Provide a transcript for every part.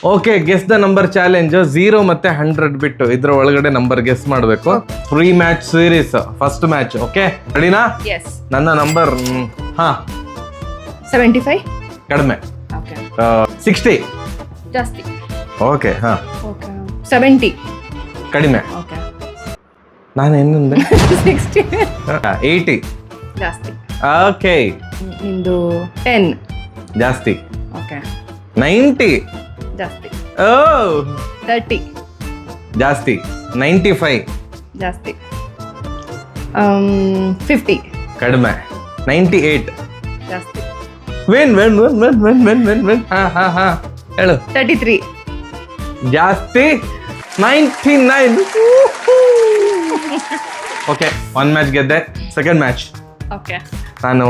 Okay, guess the number challenge. 0 ಮತ್ತೆ 100 ಬಿಟ್ಟು ಇದ್ರ ಒಳಗಡೆ ನಂಬರ್ ಗೆಸ್ ಮಾಡಬೇಕು. 3 match series. First match. Okay, ರೆಡಿನಾ? ಎಸ್. ನನ್ನ ನಂಬರ್ 75. ಕಡಿಮೆ. ಓಕೆ. 60. ಜಾಸ್ತಿ. ಓಕೆ. ಓಕೆ. 70. ಕಡಿಮೆ. ಓಕೆ. ನಾನು ಏನಂದೆ? 60. 80. ಜಾಸ್ತಿ. ಓಕೆ. ನಿಂದು 10. ಜಾಸ್ತಿ. ಓಕೆ. 90. ಜಾಸ್ತಿ. ಓ 30. ಜಾಸ್ತಿ. 95. ಜಾಸ್ತಿ. 50. ಕಡಿಮೆ. 98. ಜಾಸ್ತಿ. ವೆನ್ ಹಾ ಹೇಳು. 33. ಜಾಸ್ತಿ. 99. ಓಕೆ, 1 ಮ್ಯಾಚ್ ಗೆದ್ದೆ. Second match okay. ನಾನು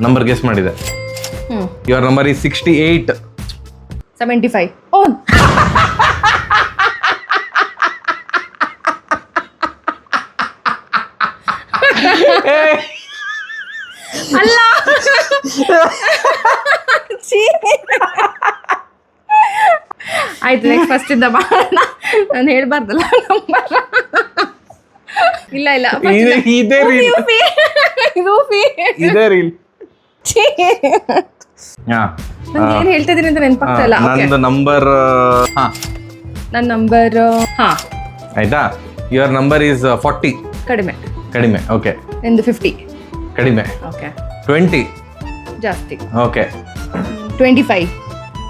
ನಂಬರ್ ಗೆಸ್ ಮಾಡಿದೆ. Your number is 68. 75. ಓ ಅಲ್ಲ. ಆಯ್ತು, ನೆಕ್ಸ್ಟ್ ಫಸ್ಟ್ ಇಂದ ಮಾಡೋಣ. ನಾನು ಹೇಳ್ಬಾರ್ದಲ್ಲ ನಂಬರ್. ಇಲ್ಲ ಇದೇ ರೀಲ್. ಇದೇ ರೀಲ್. ಏನ್ ಹೇಳ್ತಾ ಇದೀನಿ ಅಂತ ನೆನಪಾಗ್ತಾ ಇಲ್ಲ. ನಂದು ನಂಬರ್ ನನ್ನ ನಂಬರ್ ಆಯ್ತಾ? Your number is 40. ಕಡಿಮೆ. ಕಡಿಮೆ. ಓಕೆ. ನಿಂದು 50. ಕಡಿಮೆ. ಓಕೆ. 20. ಜಾಸ್ತಿ. ಓಕೆ. 25.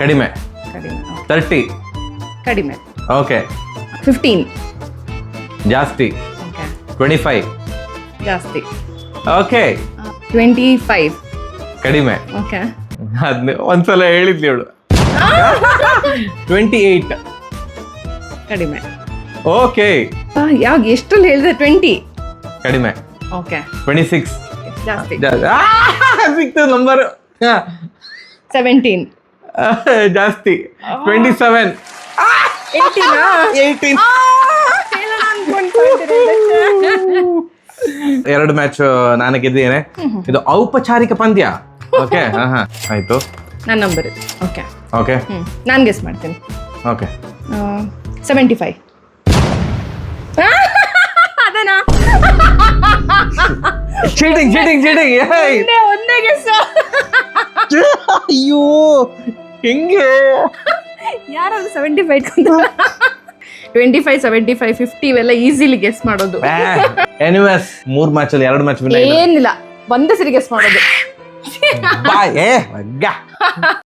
ಕಡಿಮೆ. ಕಡಿಮೆ. 30. ಕಡಿಮೆ. ಓಕೆ. 15. ಜಾಸ್ತಿ. ಓಕೆ. 25. ಜಾಸ್ತಿ. ಓಕೆ. 25. ಕಡಿಮೆ. ಓಕೆ. ಅದ್ನ ಒಂದ್ಸಲ ಹೇಳಿದ್ಲಿ ಅವಳು. 28. ಕಡಿಮೆ. ಓಕೆ. ಯಾವಾಗ ಎಷ್ಟರಲ್ಲಿ ಹೇಳಿದೆ? 20. ಕಡಿಮೆ. ಓಕೆ. 26. ಜಾಸ್ತಿ. ಸಿಕ್ತು ನಂಬರ್. 17. ಜಾಸ್ತಿ. 27. 18. ಎರಡು ಮ್ಯಾಚ್ ನಾನು ಗೆದ್ದೇನೆ. ಇದು ಔಪಚಾರಿಕ ಪಂದ್ಯ. ಓಕೆ. ಆಯ್ತು. ನನ್ನ ನಂಬರ್ ಇದೆ. ಓಕೆ. ಓಕೆ. ನಾನು ಗೆಸ್ ಮಾಡ್ತೀನಿ. ಓಕೆ. 75. ಅದನಾ? ಚೀಟಿಂಗ್. ಒಂದೇ ಗೆಸ್. ಅಯ್ಯೋ, ಹೆಂಗೆ? ಯಾರಾದ್ರೂ 75 25, 75, 50 ಇವೆಲ್ಲ ಈಸಿಲಿ ಗೆಸ್ ಮಾಡೋದು. ಎನಿವೇಸ್ 3 ಮ್ಯಾಚ್ ಅಲ್ಲಿ 2 ಮ್ಯಾಚ್ ಏನಿಲ್ಲ, ಒಂದೇ ಸರಿ ಗೆಸ್ ಮಾಡೋದು. ಬಾಯ್.